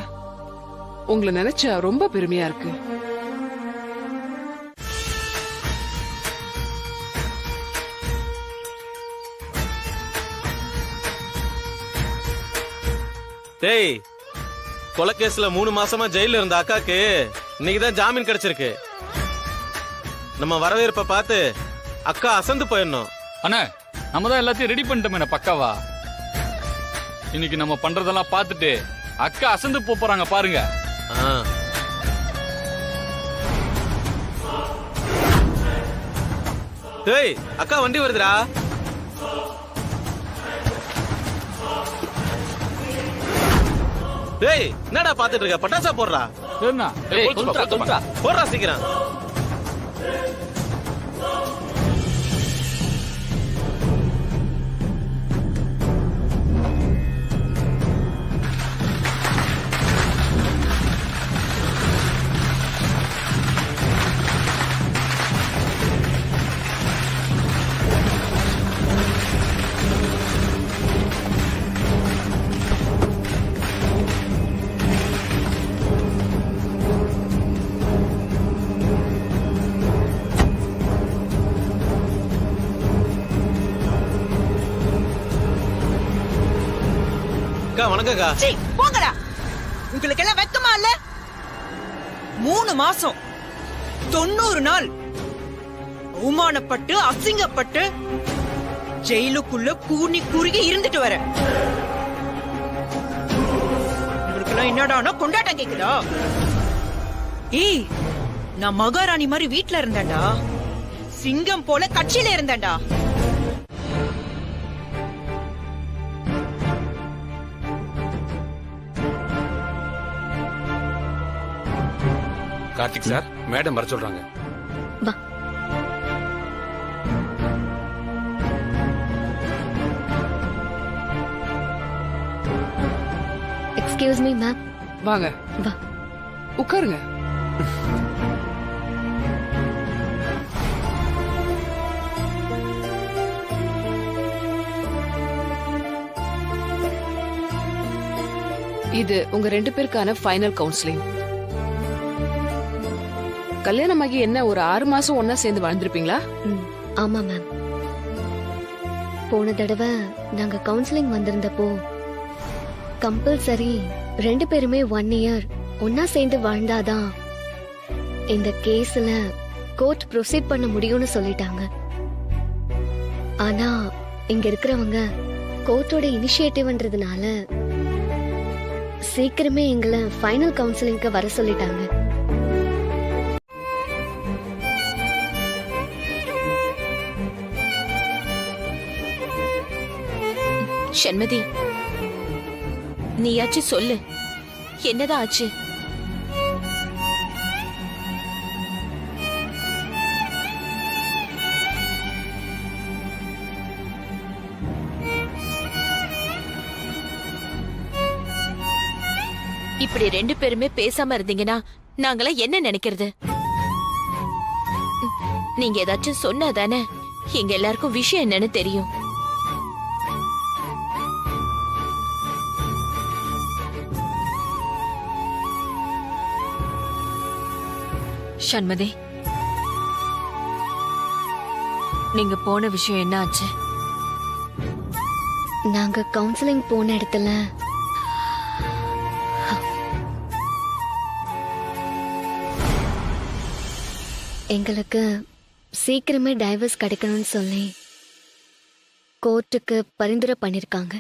உங்களை நினைச்சா ரொம்ப பெருமையா இருக்கு. டேய், கொலைகேஸ்ல 3 மாசமா ஜெயில இருந்த அக்காக்கு இன்னைக்குதான் ஜாமீன் கிடைச்சிருக்கு. நம்ம வரவேற்பை பார்த்து அக்கா அசந்து போயிடணும். அண்ணா, நம்ம தான் எல்லாத்தையும் ரெடி பண்ணிட்டோமே பக்காவா. இன்னைக்கு நம்ம பண்றதெல்லாம் பார்த்துட்டு அக்கா அசந்து போறாங்க பாருங்க. டேய், அக்கா வண்டி வருதுடா. டேய், என்னடா பாத்துட்டு இருக்க? பட்டாசா போடுறா. போடுறா சீக்கிரம். வணக்கம்க்கா. போங்கடா, உங்களுக்கு எல்லாம் வெக்கமா இல்ல? 3 மாசம் 90 நாள் அவமானப்பட்டு அசிங்கப்பட்டு ஜெயிலுக்குள்ள கூனி குறுகி இருந்துட்டு வர உங்களுக்கெல்லாம் என்னடானா கொண்டாட்டம் கேக்குதா? ஏய், நான் மகாராணி மாதிரி வீட்டுல இருந்தேன்டா, சிங்கம் போல கட்சியில இருந்தேன்டா. கார்த்திக் சார், மேடம் வர சொல்றாங்க. வா. Excuse me ma'am. வாங்க, வா உட்காருங்க. இது உங்க 2 பேருக்கான ஃபைனல் கவுன்சிலிங். கல்யாணமாகி என்ன ஒரு 6 மாசம் ஒன்னா சேர்ந்து வாழ்ந்திருப்பீங்களா? ஆமா மேம். போன தடவை நாங்க கவுன்சிலிங் வந்திருந்தப்போ கம்பல்சரி 2 பேருமே 1 இயர் ஒன்னா சேர்ந்து வாழ்ந்தாதான் இந்த கேஸ்ல கோர்ட் ப்ரொசீட் பண்ண முடியும்னு சொல்லிட்டாங்க. ஆனா இங்க இருக்கிறவங்க கோர்ட்டோட இனிஷியேட்டிவ்ன்றதுனால சீக்கிரமே எங்களை ஃபைனல் கவுன்சிலிங்க்கு வர சொல்லிட்டாங்க. சண்மதி, நீயாச்சு சொல்லு, என்னதான் ஆச்சு? இப்படி 2 பேருமே பேசாம இருந்தீங்கன்னா நாங்களாம் என்ன நினைக்கிறது? நீங்க ஏதாச்சும் சொன்னாதானே எங்க எல்லாருக்கும் விஷயம் என்னன்னு தெரியும். சண்மதி, நீங்க போன விஷயம் என்ன ஆச்சு? நாங்க கவுன்சிலிங் போன இடத்துல எங்களுக்கு சீக்கிரமே டைவர்ஸ் கிடைக்கணும்னு சொல்லி கோர்ட்டுக்கு பரிந்துரை பண்ணிருக்காங்க.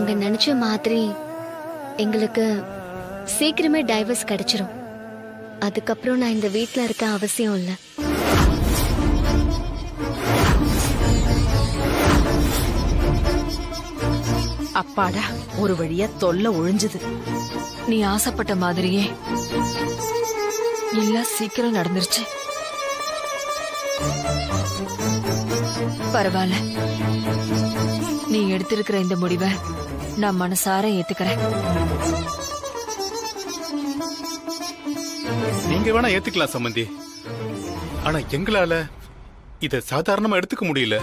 நாங்க நினைச்ச மாதிரி எங்களுக்கு சீக்கிரமே டைவர்ஸ் கிடைச்சிரும். அதுக்கப்புறம் நான் இந்த வீட்ல இருக்க அவசியம் இல்லை. அப்பாடா, ஒரு வழியா தொல்லை ஒழிஞ்சது. நீ ஆசைப்பட்ட மாதிரியே எல்லாம் சீக்கிரம் நடந்துருச்சு. பரவாயில்ல, நீ எடுத்திருக்கிற இந்த முடிவை நான் மனசார ஏத்துக்கிறேன். நீங்க வேணா ஏத்துக்கலாம் சம்பந்தி, ஆனா எங்களால இத சாதாரணமா எடுத்துக்க முடியல.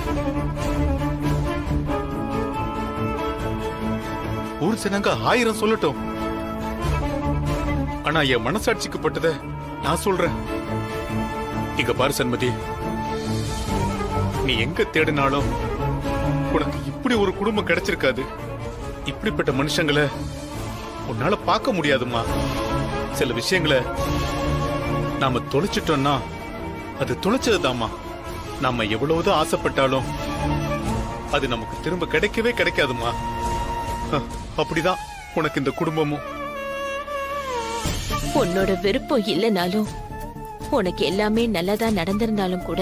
ஊர் ஜனங்க 1000 சொல்லட்டும், ஆனா என் மனசாட்சிக்கு பட்டத நான் சொல்றேன். இங்க பாரு சண்மதி, நீ எங்க தேடினாலும் உனக்கு இப்படி ஒரு குடும்பம் கிடைச்சிருக்காது. இப்படிப்பட்ட மனுஷங்களை உன்னால பார்க்க முடியாதுமா. சில விஷயங்களை நாம தொலைச்சிட்டோம்னா அது தொலைச்சதுதாம்மா. நாம எவ்வளவுதான் ஆசைப்பட்டாலும் அது நமக்கு திரும்ப கிடைக்கவே கிடைக்காதுமா. அப்படிதான் உனக்கு இந்த குடும்பமும். உன்னோட விருப்பம் இல்லைனாலும் உனக்கு எல்லாமே நல்லதா நடந்திருந்தாலும் கூட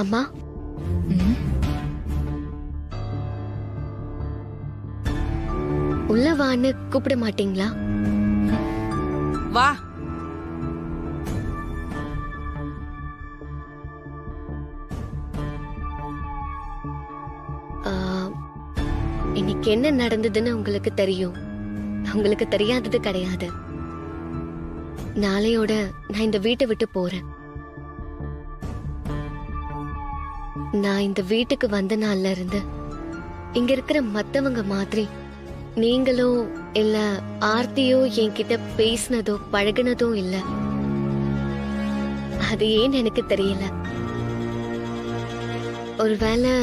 அம்மா, உள்ள வான்னு கூப்பிட மாட்டீங்களா? வா. இன்னைக்கு என்ன நடந்ததுன்னு உங்களுக்கு தெரியும். உங்களுக்கு தெரியாதது கிடையாது. நாளையோட நான் இந்த வீட்டை விட்டு போறேன். நான் இந்த வீட்டுக்கு வந்த நாள்ல இருந்து இங்க இருக்கிற மத்தவங்க மாதிரி நீங்களோ இல்ல ஆர்த்தியோ என்கிட்ட பேசினதோ பழகினதோ இல்ல. அது ஏன்னு எனக்கு தெரியல. ஒருவேளை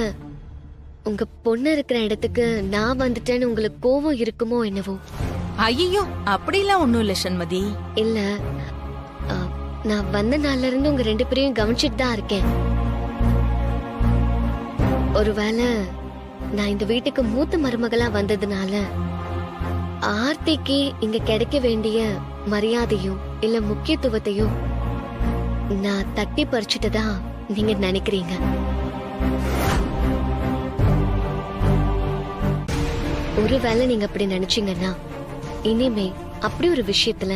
உங்க பொண்ணு இருக்கிற இடத்துக்கு நான் வந்துட்டேன்னு உங்களுக்கு கோவம் இருக்குமோ என்னவோ. ஐயோ, அப்படிலாம் ஒண்ணும் இல்ல சண்மதி. இல்ல, நான் வந்த நாள்ல இருந்து உங்க 2 பேரையும் கவனிச்சிட்டு தான் இருக்கேன். ஒருவேளை நான் இந்த வீட்டுக்கு மூத்த மருமகளா வந்ததுனால ஆர்த்திக்கு இங்க கிடைக்க வேண்டிய மரியாதையும் இல்ல முக்கியத்துவத்தையும் நான் தட்டி பறிச்சுட்டதா நீங்க நினைக்கிறீங்க. ஒருவேளை நீங்க அப்படி நினைச்சீங்கன்னா இனிமே அப்படி ஒரு விஷயத்துல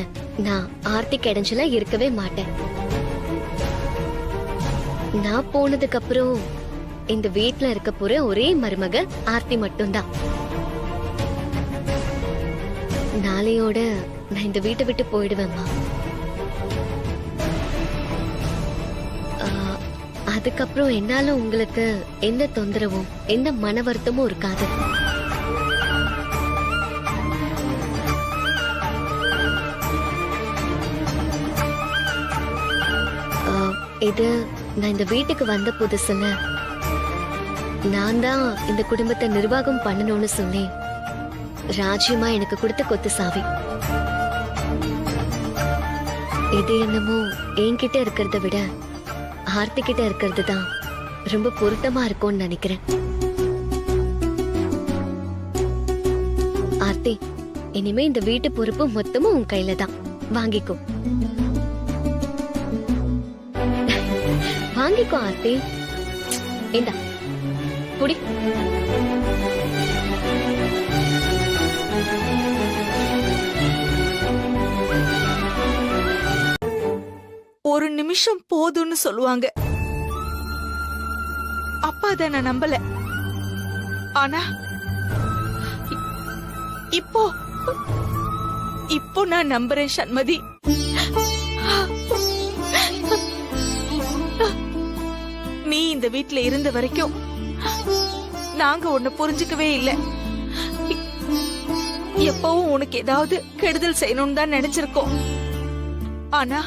நான் ஆர்த்திக்கு இடைஞ்சலா இருக்கவே மாட்டேன். நான் போனதுக்கு அப்புறம் இந்த வீட்ல இருக்க போற ஒரே மருமக ஆர்த்தி மட்டும்தான். நாளையோட நான் இந்த வீட்டை விட்டு போயிடுவேம்மா. அதுக்கப்புறம் என்னால உங்களுக்கு எந்த தொந்தரவும் எந்த மன வருத்தமும் இருக்காது. இது நான் இந்த வீட்டுக்கு வந்த புதுசுல நான் தான் இந்த குடும்பத்தை நிர்வாகம் பண்ணணும்னு சொல்லி ராஜ்யமா எனக்கு கொடுத்த கொத்து சாவி. இது என்னமோ என்கிட்ட இருக்கிறத விட ஆர்த்தி கிட்ட இருக்கிறது தான் ரொம்ப பொருத்தமா இருக்கும்னு நினைக்கிறேன். ஆர்த்தி, இனிமே இந்த வீட்டு பொறுப்பு மொத்தமும் உன் கையில தான். வாங்கிக்கோ வாங்கிக்கோ ஆர்த்தி. இந்தா குடி. ஒரு நிமிஷம் போதும்னு சொல்லுவாங்க. அப்பா அத நான் நம்பல. ஆனா இப்போ நான் நம்புறேன் சண்மதி. நீ இந்த வீட்ல இருந்த வரைக்கும் நாங்க உன்னை புரிஞ்சுக்கவே இல்லை. எப்பவும் உனக்கு ஏதாவது கெடுதல் செய்யணும்னு தான் நினைச்சிருக்கோம். ஆனா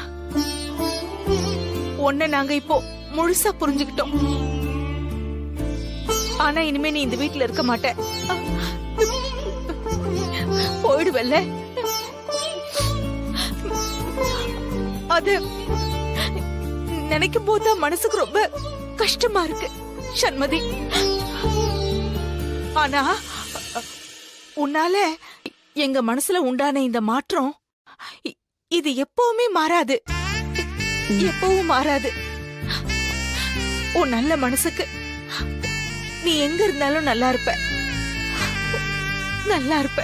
உன்னை நாங்க இப்போ முழுசா புரிஞ்சுக்கிட்டோம். ஆனா இனிமே நீ இந்த வீட்ல இருக்க மாட்ட, போயிடுவல்ல. அது நினைக்கும் போதுதான் மனசுக்கு ரொம்ப கஷ்டமா இருக்கு சண்மதி. ஆனா உன்னால எங்க மனசுல உண்டான இந்த மாற்றம் இது எப்பவுமே மாறாது, எப்பவும் மாறாது. உன் நல்ல மனசுக்கு நீ எங்க இருந்தாலும் நல்லா இருப்ப, நல்லா இருப்ப.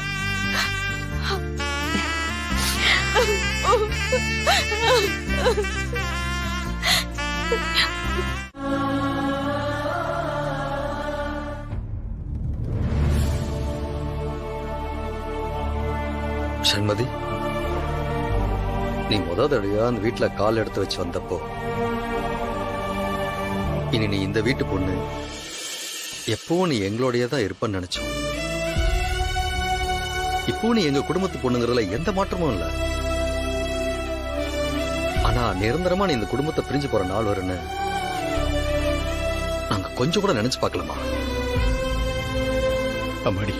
சண்மதி, நீ முதல் தடவையா அந்த வீட்டுல கால் எடுத்து வச்சு வந்தப்போ, இனி நீ இந்த வீட்டு பொண்ணு, எப்பவும் நீ எங்களோடய தான் இருப்பன்னு நினைச்சோம். இப்போ நீ எங்க குடும்பத்து பொண்ணுங்கிறதுல எந்த மாற்றமும் இல்ல. ஆனா நிரந்தரமா நீ இந்த குடும்பத்தை பிரிஞ்சு போற நாள் வருன்னு நாங்க கொஞ்சம் கூட நினைச்சு பார்க்கலாமா? அம்மாடி,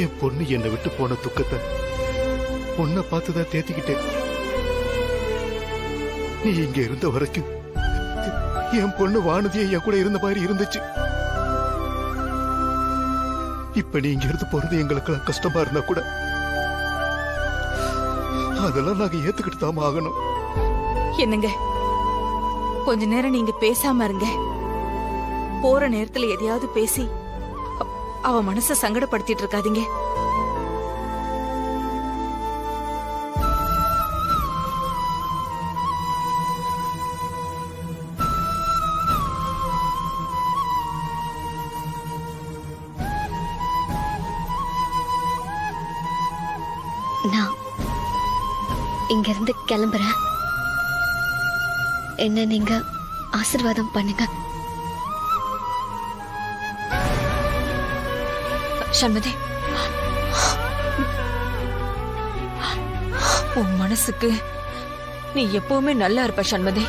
என் பொண்ணு என்னை விட்டு போன துக்கத்தை பொண்ணை பார்த்துதான் தேத்திக்கிட்டேன். நீ இங்க இருந்த வரைக்கும் என் பொண்ணு வானதியை என் கூட இருந்த மாதிரி இருந்துச்சு. இப்ப நீ இங்க இருந்து போறது எங்களுக்கெல்லாம் கஷ்டமா இருந்தா கூட அதெல்லாம் நாங்க ஏத்துக்கிட்டு தான் ஆகணும். என்னங்க, கொஞ்ச நேரம் நீங்க பேசாம இருங்க. போற நேரத்துல எதையாவது பேசி அவ மனச சங்கடப்படுத்திட்டு இருக்காதீங்க. நான் இங்க இருந்து கிளம்புறேன். என்ன நீங்க ஆசீர்வாதம் பண்ணுங்க. சண்மதி, உன் மனசுக்கு நீ எப்பவுமே நல்லா இருப்ப சண்மதி.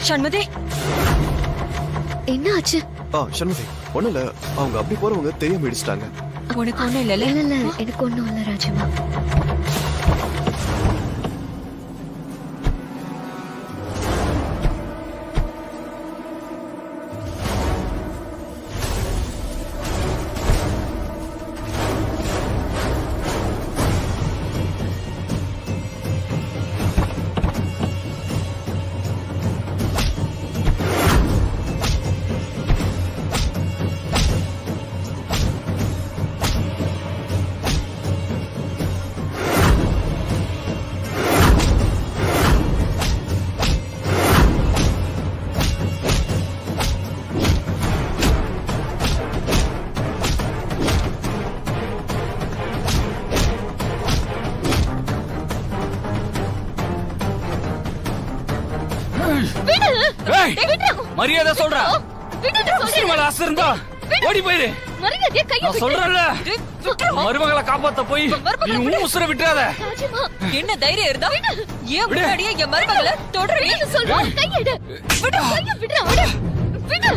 சண்மதி, என்ன ஆச்சு? சண்மதி, ஒண்ணு இல்ல, அவங்க அப்படி போறவங்க தெரியாம இடிச்சிட்டாங்க. உனக்கு ஒண்ணு இல்ல? இல்ல, எனக்கு ஒண்ணும் இல்ல ராஜம்மா. மரியாதை சொல்றா. ஓடி போயிரு. சொல்றல, மருமகளை காப்பாத்த போய் நீ உசுர விட்டுறாத. என்ன தைரியம் இருந்தா ஏன் முன்னாடியே என் மருமகளை தொடர்றீங்க? சொல்றேன், கையெடு. விடு, கையை விடுறா. விடு.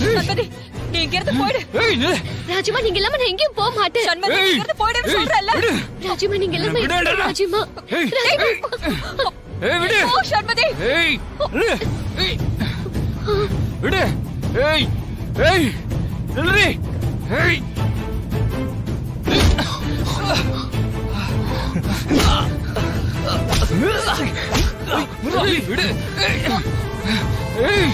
சண்மதி, நீ இங்க இருந்து போயிடு. ராஜிமா, நீங்க இல்லாம நான் எங்கேயும் போக மாட்டேன். சண்மதி, நீ இங்க இருந்து போயிடுன்னு சொல்றேன்ல. ராஜிமா, நீங்க இல்லாம ராஜிமா. விடு. ஓ சண்மதி. விடு. ஏய் ஏய் நில்றி. ஏய் விடு. ஏய்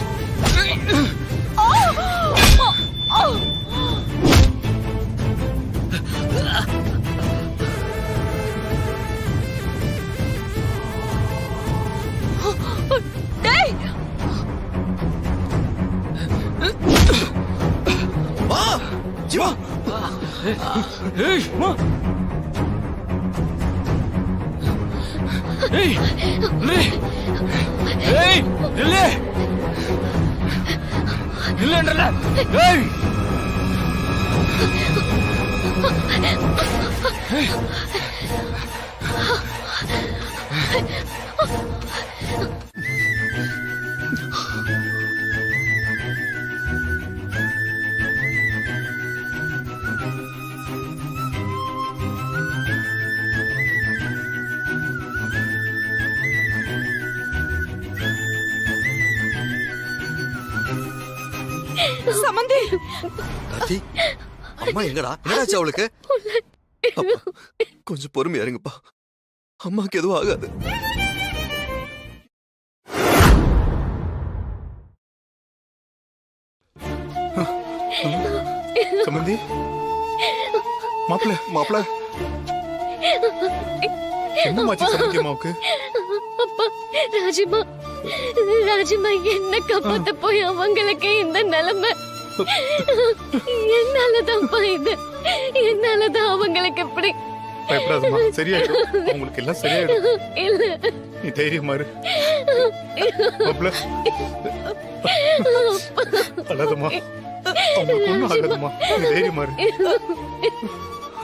டேய், வா ஜீவா. ஏய் மா. ஏய் நில்லு. ஏய் நில்லு. நில்லுன்றல. ஏய் சமந்தி, கார்த்தி அம்மா எங்கடா? என்னாச்சு அவளுக்கு? அப்பா, கொஞ்சம் பொறுமையா இருங்கப்பா. அம்மாக்கு எதுவும் ஆகாது. சம்பந்தி, மாப்பிள்ள மாப்பிள்ள என்னமாச்சு சம்பந்தி அம்மாவுக்கு? அப்பா, ராஜிமா ராஜிமா என்ன காப்பாத்த போய் அவங்களுக்கு இந்த நிலைமை. என்னாலதான்ப்பா இது. என்னாலதான் அவங்களுக்கு எப்படி. பயப்படாதம்மா, சரியாயிடும். உங்களுக்கு எல்லாம் சரியாயிடும். இல்ல, நீ தைரியமா இரு மாப்பிள்ள. அழாதம்மா, அவங்களுக்கு ஒண்ணும் ஆகாதம்மா. நீ தைரியமா இரு.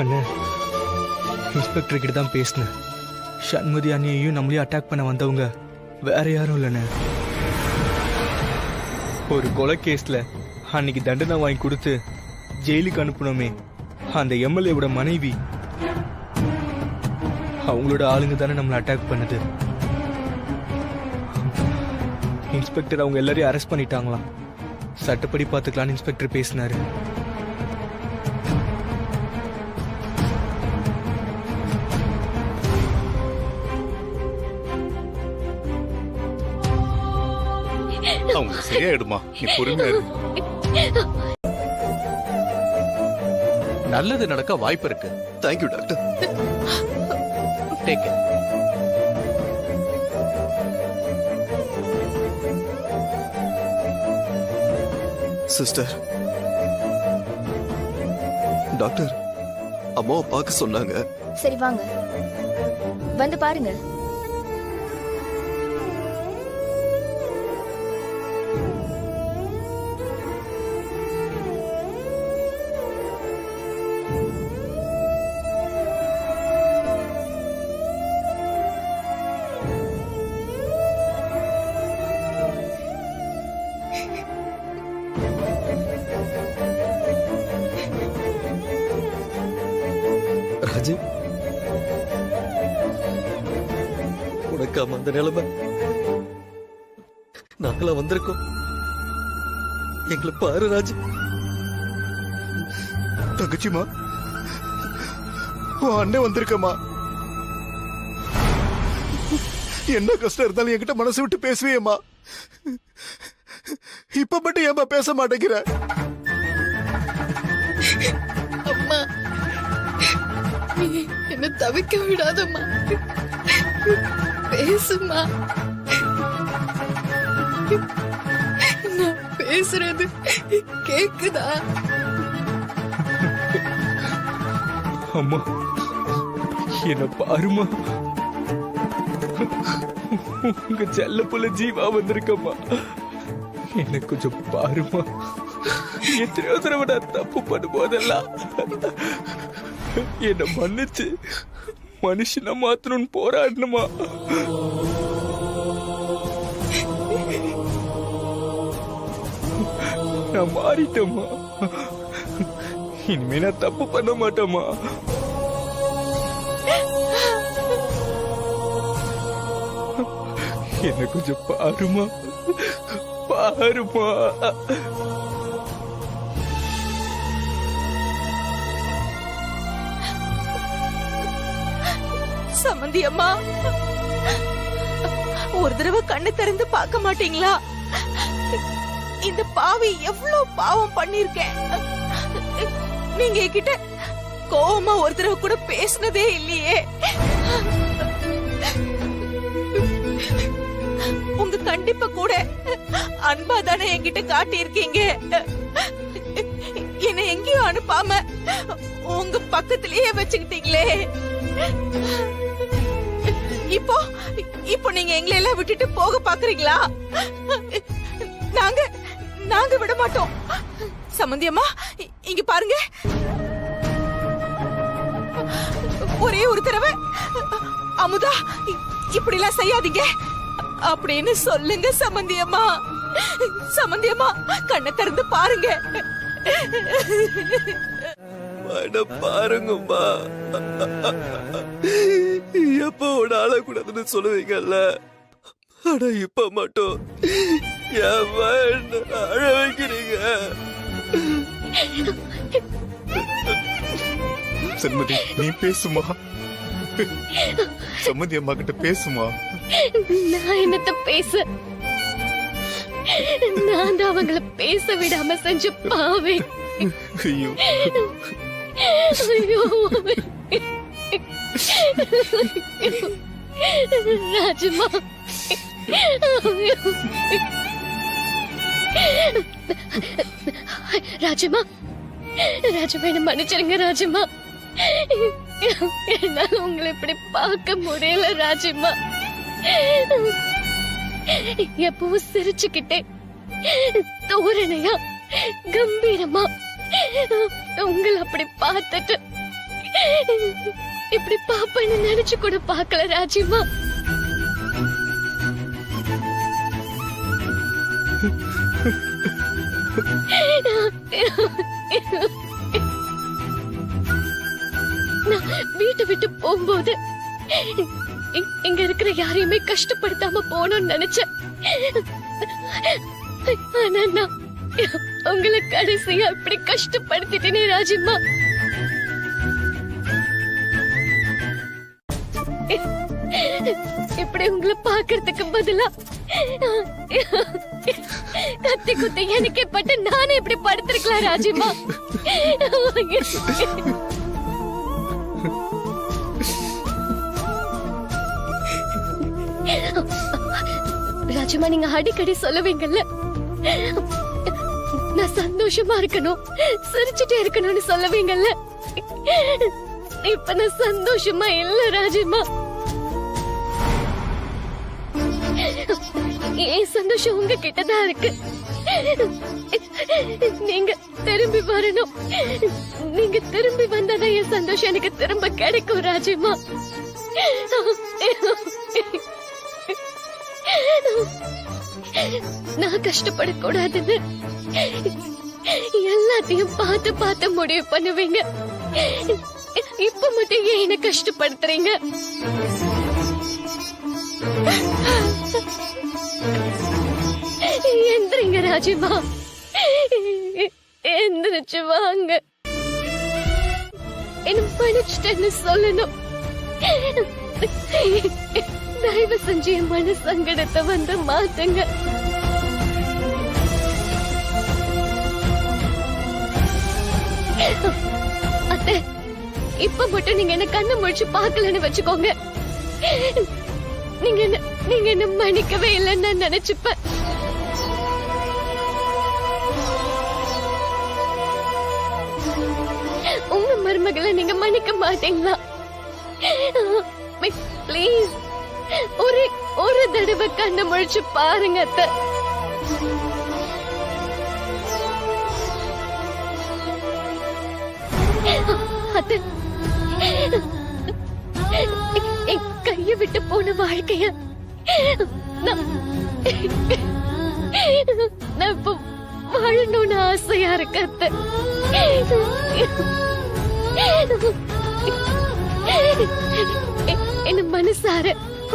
அண்ணே, இன்ஸ்பெக்டர் கிட்ட தான் பேசினேன். சண்முதி அண்ணியையும் நம்மளையும் அட்டாக் பண்ண வந்தவங்க வேற யாரும் இல்லைண்ணே. ஒரு கொலை கேஸ்ல அன்னைக்கு தண்டனை வாங்கி கொடுத்து ஜெயிலுக்கு அனுப்புனோமே, அந்த எம்எல்ஏவோட மனைவி, அவங்களோட ஆளுங்க தானே நம்மளை அட்டாக் பண்ணுது. இன்ஸ்பெக்டர் அவங்க எல்லாரையும் அரெஸ்ட் பண்ணிட்டாங்களாம். சட்டப்படி பார்த்துக்கலான்னு இன்ஸ்பெக்டர் பேசினாரு. அவங்க சரியாயிடுமா, நீ பொறுமையா இரு. நல்லது நடக்க வாய்ப்பு இருக்கு. Thank you doctor. Take care. Sister, doctor அம்மாவை பார்க்க சொன்னாங்க. சரி வாங்க, வந்து பாருங்க. ராஜு, உனக்காம அந்த நிலைமை நாங்களா வந்திருக்கோம். எங்களை பாரு ராஜு. தங்கச்சிமா, உன் அண்ணன் வந்திருக்கமா. என்ன கஷ்டம் இருந்தாலும் என்கிட்ட மனசு விட்டு பேசுவியம்மா. இப்ப மட்டும் ஏமா பேச மாட்டேங்கிற? அம்மா, என்ன தவிக்க விடாதம்மா. பேசுமா. நான் பேசுறது கேக்குதா? அம்மா, என்ன பாருமா. உங்க செல்ல புள்ள ஜீவா வந்திருக்கம்மா. என்ன கொஞ்சம் பாருமா. எத்தனையோ தடவை நான் தப்பு பண்ணும் போதெல்லாம் என்ன மன்னிச்சு மனுஷனை மாத்தணும்னு போராடணுமா. நான் மாறிட்டேம்மா. இனிமே நான் தப்பு பண்ண மாட்டேம்மா. என்ன கொஞ்சம் பாருமா, பாருமா. சமந்தி அம்மா, ஒரு தடவை கண்ணு திறந்து பார்க்க மாட்டீங்களா? இந்த பாவி எவ்வளவு பாவம் பண்ணிருக்கேன். நீங்க என்கிட்ட கோவமா ஒரு தடவை கூட பேசினதே இல்லையே. உங்க கண்டிப்பா கூட அன்பா தானே என்கிட்ட காட்டி இருக்கீங்க. என்ன எங்கேயும் அனுப்பாம உங்க பக்கத்திலேயே வச்சுக்கிட்டீங்களே. இப்போ இப்போ நீங்க எங்களை எல்லாம் விட்டுட்டு போக பாக்குறீங்களா? நாங்க நாங்க விட மாட்டோம். சம்மந்தி அம்மா, இங்க பாருங்க. ஒரே ஒரு தடவை அமுதா இப்படி எல்லாம் செய்யாதீங்க அப்படின்னு சொல்லுங்க சம்மந்தி அம்மா. சம்மந்தி அம்மா, கண்ணை திறந்து பாருங்க. பாருங்கம்மா, எப்ப உட ஆளக்கூடாதுன்னு சொல்லுவீங்கல்ல, ஆனா இப்ப மட்டும் அழ வைக்கிறீங்க. சண்மதி, நீ பேசுமா, சம்மந்தி அம்மா கிட்ட பேசுமா. நான் என்னத்த பேச? நான் தான் அவங்கள பேச விடாம செஞ்ச பாவே. ஐயோ ஐயோ, ராஜம்மா, ராஜம்மா, ராஜம்மா என்ன மன்னிச்சிருங்க ராஜம்மா. என்னால உங்களை இப்படி பார்க்க முடியல ராஜம்மா. எப்பவும் சிரிச்சுக்கிட்டே தோரணையா கம்பீரமா உங்களை அப்படி பார்த்துட்டு இப்படி பாப்பன்னு நினைச்சு கூட பார்க்கல ராஜம்மா. நான் வீட்டை விட்டு போகும்போது இங்க இருக்கிற யாரையுமே கஷ்டப்படுத்தாம போகணும்னு நினைச்சேன். ஆனா நான் உங்களை கடைசியா இப்படி கஷ்டப்படுத்திட்டேனே ராஜம்மா. இப்படி உங்களை பாக்குறதுக்கு பதிலா கத்தி குத்தி எனக்கே பட்டு நானே இப்படி படுத்திருக்கலாம் ராஜம்மா. ராஜம்மா, நீங்க அடிக்கடி சொல்லுவீங்கல்ல, நான் சந்தோஷமா இருக்கணும், சிரிச்சுட்டே இருக்கணும்னு சொல்லுவீங்கல்ல. இப்ப நான் சந்தோஷமா இல்ல ராஜம்மா. என் சந்தோஷம் உங்க கிட்டதான் இருக்கு. நீங்க திரும்பி வரணும். நீங்க திரும்பி வந்தாதான் என் சந்தோஷம் எனக்கு திரும்ப கிடைக்கும் ராஜம்மா. நான் கஷ்டப்படக்கூடாதுன்னு எல்லாத்தையும் பார்த்து பார்த்து முடிவு பண்ணுவீங்க. இப்ப மட்டும் ஏன் என்ன கஷ்டப்படுத்துறீங்க? எந்திரிங்க ராஜம்மா, எந்திரிச்சு வாங்க. என்ன மன்னிச்சிட்டேன்னு சொல்லணும். தயவு செஞ்சு என் மன சங்கடத்தை வந்து மாத்துங்க. அத்தை, இப்ப மட்டும் நீங்க என்ன கண்ணு முடிச்சு பாக்கலன்னு வச்சுக்கோங்க. நீங்க என்ன மன்னிக்கவே இல்லைன்னு நான் நினைச்சுப்பேன். உங்க மருமகளை நீங்க மன்னிக்க மாட்டீங்களா? பிளீஸ், ஒரு தடவை கண்ணை முழிச்சு பாருங்க அத்தை. அத்தை, கைய விட்டு போன வாழ்க்கைய நான் இப்ப வாழணும்னு ஆசையா இருக்கு அத்தை. என்ன மனசார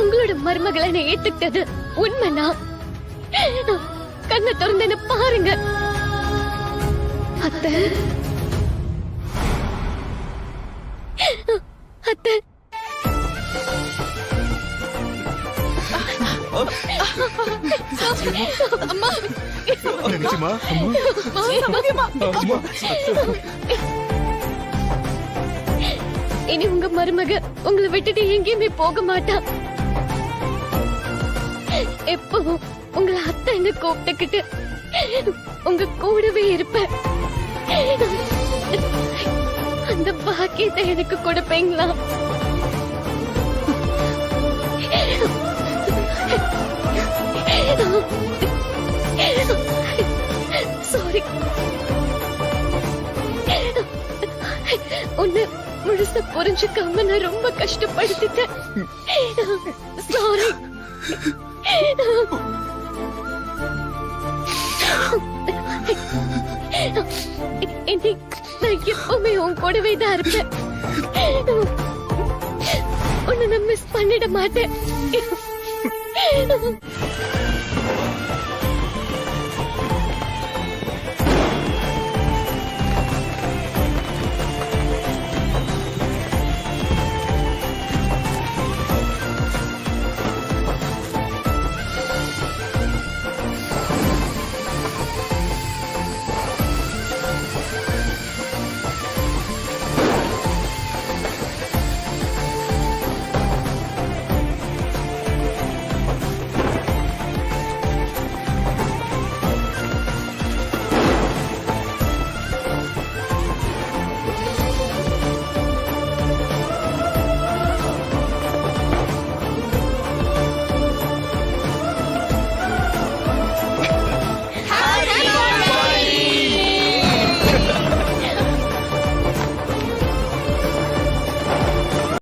உங்களோட மருமகளை ஏத்துக்கிட்டது உண்மைனா கண்ணை திறந்து பாருங்க அத்தை. அத்தை, அம்மா, இனி உங்க மருமக உங்களை விட்டுட்டு எங்கேயுமே போக மாட்டா. எப்பவும் உங்களை அத்தைன்னு கூப்பிட்டுக்கிட்டு உங்க கூடவே இருப்பேன். அந்த பாக்கியத்தை எனக்கு கொடுப்பீங்களா? சாரி. உன்னை முழுசா புரிஞ்சுக்காம நான் ரொம்ப கஷ்டப்படுத்திட்டேன். சாரி. இனி நான் எப்பவுமே உன் கூடவே தான் இருப்பேன். உன்னை நான் மிஸ் பண்ணிட மாட்டேன்.